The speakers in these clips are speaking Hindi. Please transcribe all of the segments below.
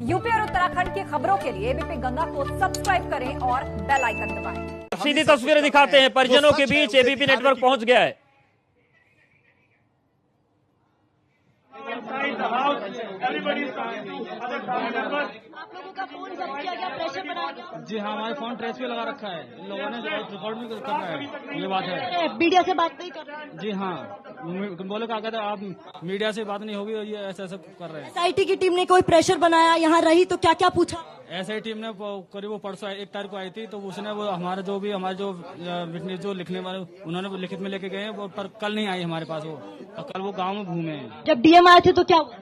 यूपी और उत्तराखंड की खबरों के लिए एबीपी गंगा को सब्सक्राइब करें और बेल आइकन दबाएं। सीधी तस्वीरें दिखाते हैं, परिजनों के बीच एबीपी नेटवर्क पहुंच गया है। आप लोगों का फोन जब्त किया गया, प्रेशर बनाया गया। जी हाँ, हमारे फोन ट्रेस पे लगा रखा है, इन लोगों ने रिकॉर्ड भी कर रहा है, ये बात है। मीडिया से बात नहीं कर रहे हैं। जी हाँ, बोले कहा कहते आप मीडिया से बात नहीं होगी और ये ऐसा ऐसा कर रहे हैं। एसआईटी की टीम ने कोई प्रेशर बनाया, यहाँ रही तो क्या क्या पूछा? ऐसे टीम ने करीब वो परसों 1 तारीख को आई थी, तो उसने वो हमारे जो विटनेस जो लिखने वाले उन्होंने लिखित में लेके गए हैं, वो पर कल नहीं आई हमारे पास वो, और कल वो गाँव में घूमे हैं। जब डीएम आए थे तो क्या हुआ?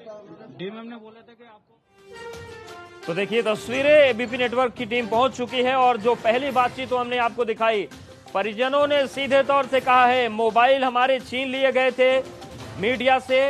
डीएम ने बोला था कि आपको। तो देखिए तस्वीरें, एबीपी नेटवर्क की टीम पहुंच चुकी है और जो पहली बातचीत तो हमने आपको दिखाई, परिजनों ने सीधे तौर से कहा है मोबाइल हमारे छीन लिए गए थे, मीडिया से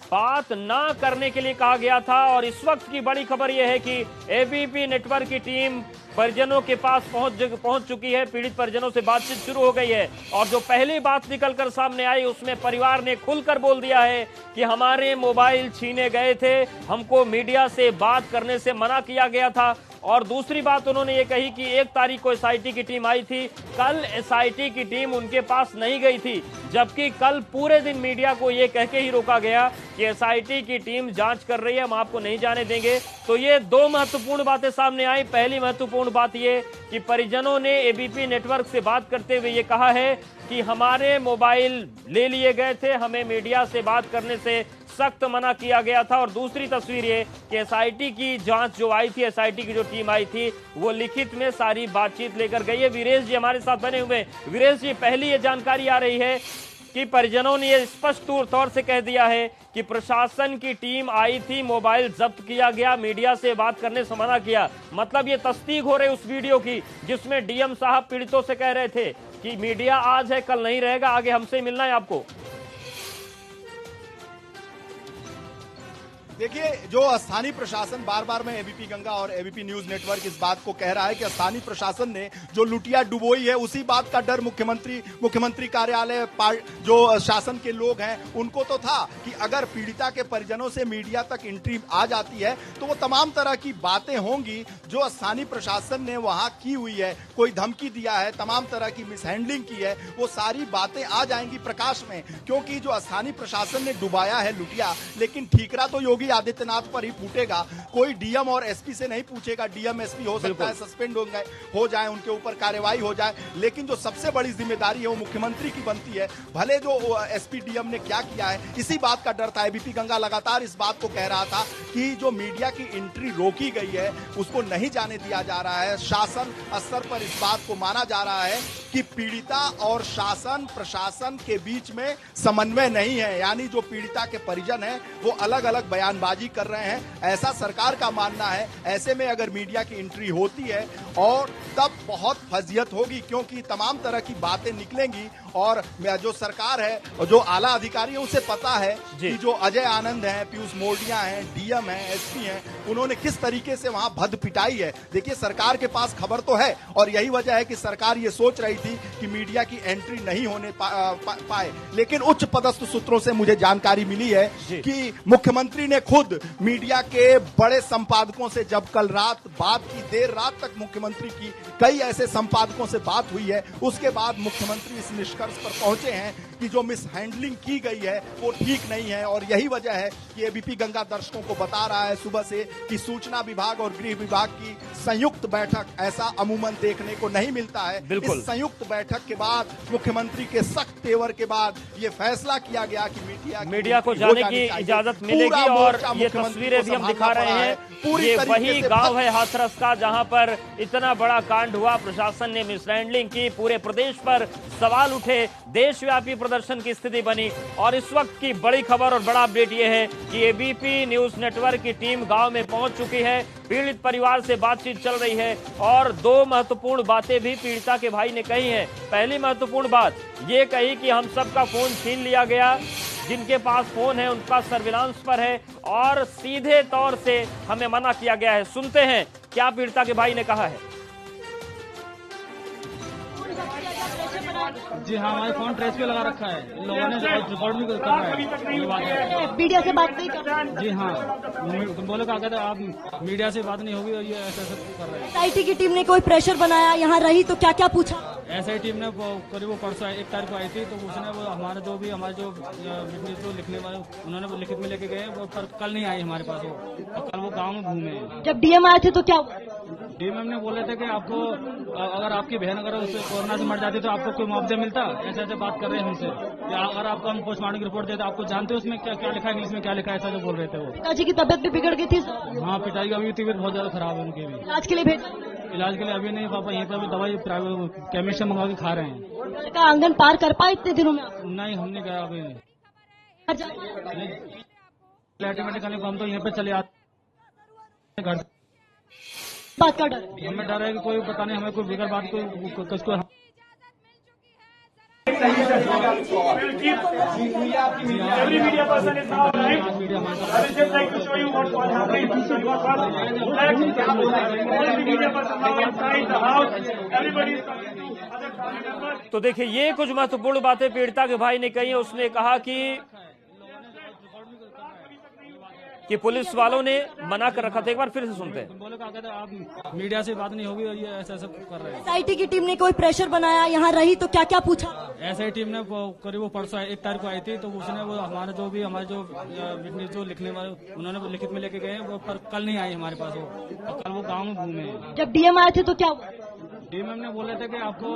बात ना करने के लिए कहा गया था। और इस वक्त की बड़ी खबर यह है कि एबीपी नेटवर्क की टीम परिजनों के पास पहुंच चुकी है, पीड़ित परिजनों से बातचीत शुरू हो गई है। और जो पहली बात निकलकर सामने आई उसमें परिवार ने खुलकर बोल दिया है कि हमारे मोबाइल छीने गए थे, हमको मीडिया से बात करने से मना किया गया था। और दूसरी बात उन्होंने ये कही कि 1 तारीख को एसआईटी की टीम आई थी, कल एसआईटी की टीम उनके पास नहीं गई थी, जबकि कल पूरे दिन मीडिया को ये कह के ही रोका गया कि एसआईटी की टीम जांच कर रही है, हम आपको नहीं जाने देंगे। तो ये 2 महत्वपूर्ण बातें सामने आई। पहली महत्वपूर्ण बात ये कि परिजनों ने एबीपी नेटवर्क से बात करते हुए ये कहा है कि हमारे मोबाइल ले लिए गए थे, हमें मीडिया से बात करने से सख्त मना किया गया था। और दूसरी तस्वीर ये कि एसआईटी की जांच जो आई थी, एसआईटी की जो टीम आई थी, वो लिखित में सारी बातचीत लेकर गई है। वीरेश जी हमारे साथ बने हुए हैं। वीरेश जी, पहली ये जानकारी आ रही है कि परिजनों ने ये स्पष्ट तौर से कह दिया है कि प्रशासन की टीम आई थी, मोबाइल जब्त किया गया, मीडिया से बात करने से मना किया। मतलब ये तस्दीक हो रही उस वीडियो की जिसमें डीएम साहब पीड़ितों से कह रहे थे कि मीडिया आज है कल नहीं रहेगा, आगे हमसे मिलना है आपको। देखिए, जो स्थानीय प्रशासन बार बार में एबीपी गंगा और एबीपी न्यूज नेटवर्क इस बात को कह रहा है कि स्थानीय प्रशासन ने जो लुटिया डुबोई है, उसी बात का डर मुख्यमंत्री कार्यालय जो शासन के लोग हैं उनको तो था कि अगर पीड़िता के परिजनों से मीडिया तक एंट्री आ जाती है तो वो तमाम तरह की बातें होंगी जो स्थानीय प्रशासन ने वहां की हुई है, कोई धमकी दिया है, तमाम तरह की मिसहैंडलिंग की है, वो सारी बातें आ जाएंगी प्रकाश में। क्योंकि जो स्थानीय प्रशासन ने डुबाया है लुटिया, लेकिन ठीकरा तो योगी आदित्यनाथ पर ही फूटेगा, कोई डीएम और एसपी से नहीं पूछेगा। डीएम एसपी हो सकता है सस्पेंड हो जाए, उनके ऊपर कार्रवाई हो जाए, लेकिन जो सबसे बड़ी जिम्मेदारी है वो मुख्यमंत्री की बनती है। भले जो एसपी डीएम ने क्या किया है, इसी बात का डर था। एबीपी गंगा लगातार इस बात को कह रहा था कि जो मीडिया की एंट्री रोकी गई है उसको नहीं जाने दिया जा रहा है। शासन स्तर पर इस बात को माना जा रहा है कि पीड़िता और शासन प्रशासन के बीच में समन्वय नहीं है, यानी जो पीड़िता के परिजन हैं वो अलग अलग बयानबाजी कर रहे हैं, ऐसा सरकार का मानना है। ऐसे में अगर मीडिया की एंट्री होती है और तब बहुत फजीयत होगी, क्योंकि तमाम तरह की बातें निकलेंगी। और जो सरकार है और जो आला अधिकारी है उसे पता है कि जो अजय आनंद हैं, पीयूष मोरडिया हैं, डीएम हैं, एसपी हैं, उन्होंने किस तरीके से वहां भद पिटाई है। देखिए, सरकार के पास खबर तो है और यही वजह है कि सरकार ये सोच रही थी कि मीडिया की एंट्री नहीं होने पाए। लेकिन उच्च पदस्थ सूत्रों से मुझे जानकारी मिली है कि मुख्यमंत्री ने खुद मीडिया के बड़े संपादकों से जब कल रात बात की, देर रात तक मुख्यमंत्री की कई ऐसे संपादकों से बात हुई है, उसके बाद मुख्यमंत्री इस निष्कर्ष पर पहुंचे हैं कि जो मिसहैंडलिंग की गई है वो ठीक नहीं है। और यही वजह है कि एबीपी गंगा दर्शकों को बता रहा है सुबह से कि सूचना विभाग और गृह विभाग की संयुक्त बैठक, ऐसा अमूमन देखने को नहीं मिलता है। इस संयुक्त बैठक के बाद मुख्यमंत्री के सख्त तेवर के बाद ये फैसला किया गया कि मीडिया को जाने की इजाजत मिलेगी। और ये तस्वीरें भी हम दिखा रहे हैं, ये वही गांव है हाथरस का जहां पर इतना बड़ा कांड हुआ, प्रशासन ने मिसहैंडलिंग की, पूरे प्रदेश पर सवाल उठे, देशव्यापी प्रदर्शन की स्थिति बनी। और इस वक्त की बड़ी खबर और बड़ा अपडेट यह है कि एबीपी न्यूज नेटवर्क की टीम गांव में पहुंच चुकी है, पीड़ित परिवार से बातचीत चल रही है और 2 महत्वपूर्ण बातें भी पीड़िता के भाई ने कही हैं। पहली महत्वपूर्ण बात ये कही कि हम सबका फोन छीन लिया गया, जिनके पास फोन है उनका सर्विलांस पर है और सीधे तौर से हमें मना किया गया है। सुनते हैं क्या पीड़िता के भाई ने कहा है। जी हाँ, हमारे फोन ट्रेस पे लगा रखा है, इन लोगों ने रिकॉर्ड भी कर रहा है, ये बात है। मीडिया से बात नहीं कर रहे। जी हाँ, तुम बोले कहा कहते आप मीडिया से बात नहीं होगी और ये ऐसा कर रहे हैं। SIT की टीम ने कोई प्रेशर बनाया, यहाँ रही तो क्या क्या पूछा? SIT टीम ने करीब परसों 1 तारीख को आई थी, तो उसने वो हमारे जो विटनेस जो लिखने वाले उन्होंने वो लिखित में लेके गए, वो पर कल नहीं आई हमारे पास वो, और कल वो गाँव में घूमे हैं। जब DM आए थे तो क्या हुआ? DM ने बोले थे कि आपको अगर आपकी बहन अगर उससे कोरोना से मर जाती तो आपको कोई मुआवजा मिलता, ऐसे ऐसे बात कर रहे हैं हमसे। या अगर आपको हम पोस्टमार्टम की रिपोर्ट देते, आपको जानते हो उसमें क्या क्या लिखा है, इंग्लिश में क्या लिखा है, ऐसा जो बोल रहे थे वो। पिताजी की तबीयत भी बिगड़ गई थी, हाँ, पिताजी का भी तबीयत बहुत ज्यादा खराब है उनकी भी। इलाज के लिए भेजा? इलाज के लिए अभी नहीं पापा, यहीं पर अभी दवाई प्राइवेट केमिस्ट से मंगवा के खा रहे हैं। घर का आंगन पार कर पाए इतने दिनों में? नहीं, हमने गया अभी नहीं खाने को, हम तो यहीं पे चले आते घर। बात का डर? हमें डर है कि कोई पता नहीं हमें कोई बिगड़ बात कोई किसको। Every media person is now live. I would just like to show you what's happening. Every media person now inside the house. Everybody is talking to other family members. तो देखिए, ये कुछ महत्वपूर्ण बातें पीड़िता के भाई ने कही है। उसने कहा कि पुलिस वालों ने मना कर रखा था। एक बार फिर से सुनते हैं। बोले कहा कहते आप मीडिया से बात नहीं होगी और ये ऐसा ऐसा कर रहे हैं। SIT की टीम ने कोई प्रेशर बनाया, यहाँ रही तो क्या क्या पूछा? SIT टीम ने करीब परसों 1 तारीख को आई थी, तो उसने वो हमारे जो विटनेस जो लिखने वाले उन्होंने वो लिखित में लेके गए, वो पर कल नहीं आई हमारे पास वो, और कल वो गाँव में घूमे हैं। जब DM आए थे तो क्या हुआ? DM ने बोले थे कि आपको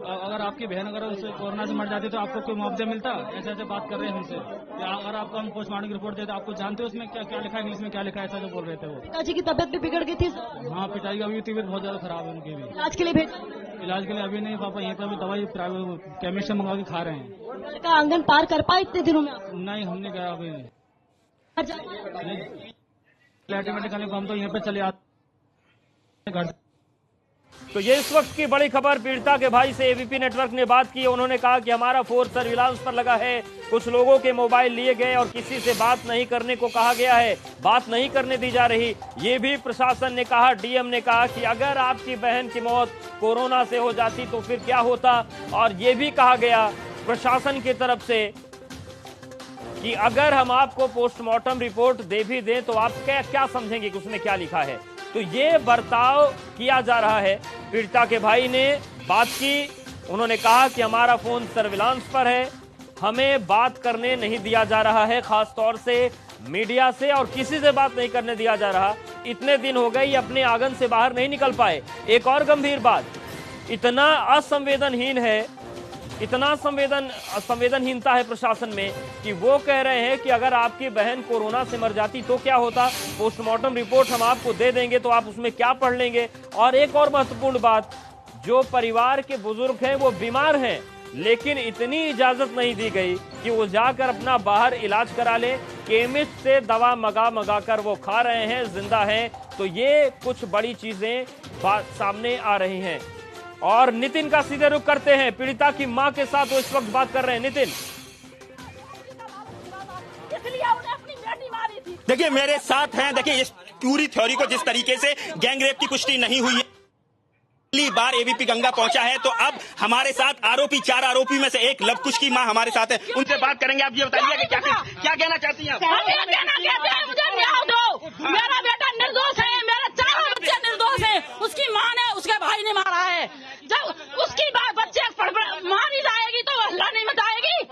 अगर आपकी बहन अगर उससे कोरोना से मर जाती तो आपको कोई मुआवजा मिलता, ऐसे ऐसे बात कर रहे हैं हमसे। या अगर आपको हम पोस्टमार्टम की रिपोर्ट देते, आपको जानते हो उसमें क्या क्या लिखा है, इंग्लिश में क्या लिखा है, ऐसा जो बोल रहे थे वो। पिताजी की तबीयत भी बिगड़ गई थी, हाँ, पिताजी का भी तबीयत बहुत ज्यादा खराब है उनकी भी। इलाज के लिए भेजा? इलाज के लिए अभी नहीं पापा, यहीं पर अभी दवाई प्राइवेट केमिस्ट से मंगवा के खा रहे हैं। घर का आंगन पार कर पाए इतने दिनों में? नहीं, हमने गया अभी नहीं खाने को, हम तो यहीं पे चले आते घर। तो ये इस वक्त की बड़ी खबर। पीड़िता के भाई से एबीपी नेटवर्क ने बात की। उन्होंने कहा कि हमारा फोन सर्विलांस पर लगा है, कुछ लोगों के मोबाइल लिए गए और किसी से बात नहीं करने को कहा गया है, बात नहीं करने दी जा रही। ये भी प्रशासन ने कहा। DM ने कहा कि अगर आपकी बहन की मौत कोरोना से हो जाती तो फिर क्या होता। और ये भी कहा गया प्रशासन की तरफ से कि अगर हम आपको पोस्टमार्टम रिपोर्ट दे भी दें तो आप क्या समझेंगे कि उसमें क्या लिखा है। तो ये बर्ताव किया जा रहा है। पीड़िता के भाई ने बात की। उन्होंने कहा कि हमारा फोन सर्विलांस पर है, हमें बात करने नहीं दिया जा रहा है, खास तौर से मीडिया से, और किसी से बात नहीं करने दिया जा रहा। इतने दिन हो गए ये अपने आंगन से बाहर नहीं निकल पाए। एक और गंभीर बात, इतना असंवेदनहीन है, इतना संवेदनहीनता है प्रशासन में कि वो कह रहे हैं कि अगर आपकी बहन कोरोना से मर जाती तो क्या होता, पोस्टमार्टम रिपोर्ट हम आपको दे देंगे तो आप उसमें क्या पढ़ लेंगे। और एक और महत्वपूर्ण बात, जो परिवार के बुजुर्ग हैं वो बीमार हैं, लेकिन इतनी इजाजत नहीं दी गई कि वो जाकर अपना बाहर इलाज करा ले। केमिस्ट से दवा मंगा कर वो खा रहे हैं, जिंदा हैं। तो ये कुछ बड़ी चीजें सामने आ रही हैं। और नितिन का सीधे रुख करते हैं। पीड़िता की मां के साथ वो इस वक्त बात कर रहे हैं। नितिन, देखिए मेरे साथ हैं। देखिए इस पूरी थ्योरी को जिस तरीके से गैंगरेप की पुष्टि नहीं हुई है, पहली बार एबीपी गंगा पहुंचा है, तो अब हमारे साथ आरोपी 4 आरोपी में से एक लवकुश की मां हमारे साथ है। उनसे बात करेंगे। आप ये बताइए कि क्या कहना चाहती हैं आप? मुझे न्याय दो। मेरा बेटा निर्दोष है, मेरे 4 बच्चे निर्दोष हैं। उसकी मां ने, उसके भाई ने मारा है। जब उसकी बच्चे मारी जाएगी तो हल्ला नहीं मचाएगी,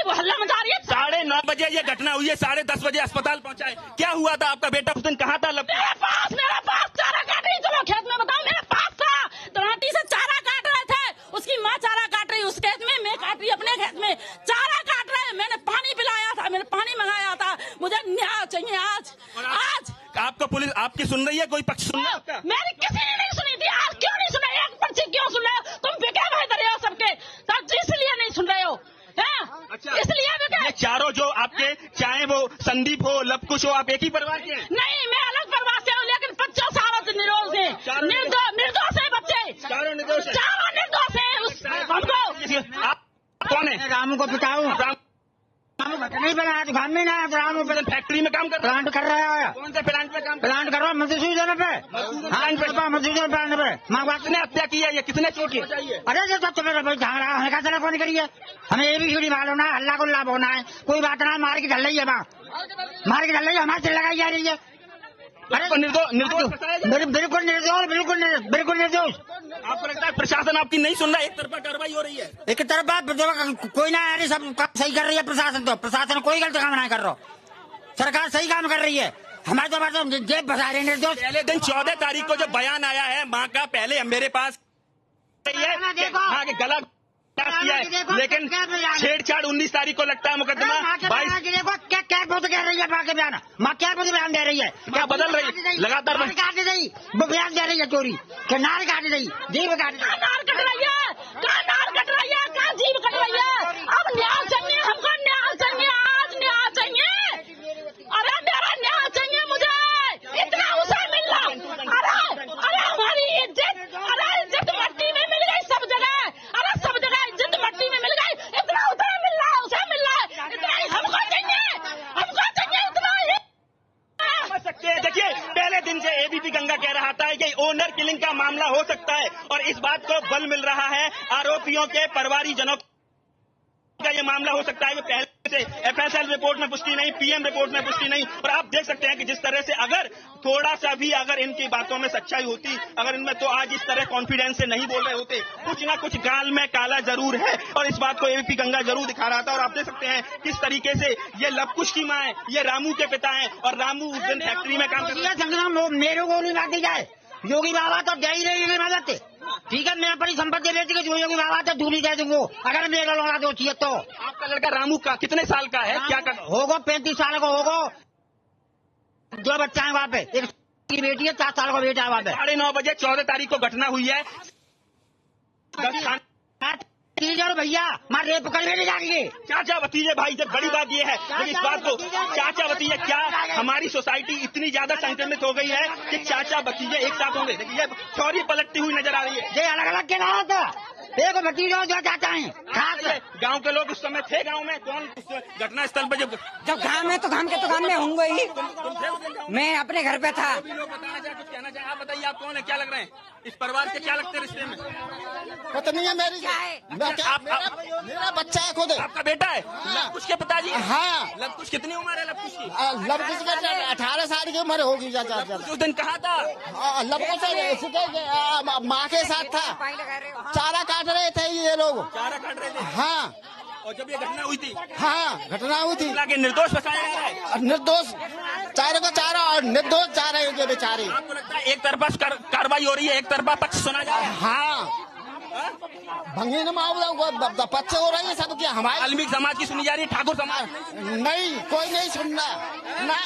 वो हल्ला मचा रही है। 9:30 बजे ये घटना हुई है, 10:30 बजे अस्पताल पहुंचा है। क्या हुआ था? आपका बेटा उस दिन कहाँ था? मेरे पास चारा काट रही। चलो खेत में बताओ, मेरे पास था, तराटी से चारा काट रहे थे। उसकी माँ चारा काट रही उस खेत में, मैं काट रही अपने खेत में, चारा काट रहे। मैंने पानी पिलाया था, मैंने पानी मंगाया था। मुझे न्याय चाहिए आज। आपको पुलिस आपकी सुन रही है? कोई पक्ष सुन रहा है? मेरी किसी ने नहीं सुनी थी। आज क्यों नहीं सुन रहे? एक पर्ची क्यों सुन रहे हो? तुम बिके भाई हो सबके, इसलिए नहीं सुन रहे हो। अच्छा, इसलिए ये चारों जो आपके, चाहे वो संदीप हो, लवकुश हो, आप एक ही परिवार के हैं? नहीं, मैं अलग परिवार से हूँ, लेकिन बच्चों सारा निर्दोष है। निर्दोष है बच्चे, चारों निर्दोष है। चारों निर्दोष है। हमको आप कौन है? रामू को पिटाऊं, नहीं बना दुकान में ना फैक्ट्री में काम कर रहा प्लांट कर रहा है। कौन से प्लांट में काम प्लांट कर रहा है मजदूर जगह पे। हाँ मजदूर प्लांट पे माँ बाप किसने हत्या की है? ये किसने चोट की? अरे जो तो तुम्हें भाई झाड़ रहा है कैसे फोन करिए हमें ये भी छुड़ी मालूम ना हल्ला गुल्ला होना है कोई बात ना मार के ढल रही है माँ मार के ढल रही है हमारे से लगाई जा रही है। अरे निर्दोष बिल्कुल निर्दोष बिल्कुल निर्दोष। आपको लगता है प्रशासन आपकी नहीं सुन रहा? एक तरफा कार्रवाई हो रही है। एक तरफा कोई ना यार सब काम सही कर रही है प्रशासन तो प्रशासन कोई गलत काम नहीं कर रहा सरकार सही काम कर रही है हमारे तो जेब फंसा रहे निर्दोष। पहले दिन 14 तारीख को जो बयान आया है माँ का पहले मेरे पास हाँ कि गला किया है लेकिन छेड़छाड़ 19 तारीख को लगता है मुकदमा 22 क्या बहुत कह रही है माँ के बयान माँ क्या बहुत बयान दे रही है क्या बदल रही है लगातार काट रही वो बयान दे रही है चोरी क्या नार काट रही जीव काट नार कट रही है कहाँ नार कट रही है कहाँ जीव कट रही है। अब न्याय चाहिए हमको न्याय चाहिए आज न्याय चाहिए। अरे मेरा न्याय चाहिए मुझे इतना उसे मिल रहा। अरे हमारी इज्जत अरे इज्जत मट्टी में मिल गई सब जगह। अरे सब जगह इज्जत मट्टी में मिल गई इतना उसे मिल रहा है उसे मिल रहा है इतना ही हमको चाहिए इतना ही। समझ सकते हैं। देखिए पहले दिन से एबीपी गंगा कह रहा था कि ओनर किलिंग का मामला हो सकता है और इस बात को बल मिल रहा है आरोपियों के परिवारजनों का ये मामला हो सकता है कि पहले से एफएसएल रिपोर्ट में पुष्टि नहीं पीएम रिपोर्ट में पुष्टि नहीं। और आप देख सकते हैं कि जिस तरह से अगर थोड़ा सा भी अगर इनकी बातों में सच्चाई होती अगर इनमें तो आज इस तरह कॉन्फिडेंस से नहीं बोल रहे होते। कुछ ना कुछ गाल में काला जरूर है और इस बात को एबीपी गंगा जरूर दिखा रहा था। और आप देख सकते हैं किस तरीके से ये लवकुश की माँ है ये रामू के पिता है और रामू उस दिन फैक्ट्री में काम कर मेरे को नहीं बात दी जाए योगी बाबा तो दे ही रही मदद ठीक है मैं अपनी संपत्ति बेच के जो योगी बाबा तो दूरी दे दूंगा अगर मेरा लौड़ा दो चाहिए तो। आपका लड़का रामू का कितने साल का है क्या कर होगा 35 साल का होगा 2 बच्चा है वहाँ पे एक की बेटी है 4 साल का बेटा है वहाँ पे। 9:30 बजे 14 तारीख को घटना हुई है। टीचर भैया मार रेप कर ले जाएंगे चाचा भतीजे भाई जब बड़ी बात ये है लेकिन इस बात को चाचा भतीजे क्या हमारी सोसाइटी इतनी ज्यादा संक्रमित हो गई है कि चाचा भतीजे एक साथ होंगे। देखिए थ्योरी पलटती हुई नजर आ रही है। ये अलग अलग के रहा था एक भतीजे जो चाचा है खास गांव के लोग उस समय थे गांव में कौन घटना स्थल पर जब गांव में तो गांव के दुकान में होंगे ही मैं अपने घर पे था। लोग बताना चाहे कुछ कहना चाहे आप बताइए आप कौन है क्या लग रहे हैं इस परिवार से क्या लगते हैं रिश्ते में? पत्नी है मेरी मेरा बच्चा है खुद आपका बेटा है लवकुश के पिताजी? हाँ लवकुश कितनी उम्र है लवकुश की? लवकुश का 18 साल की उम्र होगी चाचा। उस दिन कहा था लवकुश माँ के साथ था चारा काट रहे थे ये लोग चारा काट रहे थे। हाँ और जब ये घटना हुई थी हाँ घटना हुई थी निर्दोष फंसाया गया है निर्दोष चारों का चारा और निर्दोष जा रहे हैं बेचारे। आपको लगता है एक तरफा कार्रवाई हो रही है एक तरफा पक्ष सुना जा रहा है? हाँ भंगी मामला पक्ष हो रही है सबकी हमारे वाल्मीकि समाज की सुनी जा रही है ठाकुर समाज नहीं कोई नहीं सुनना ना।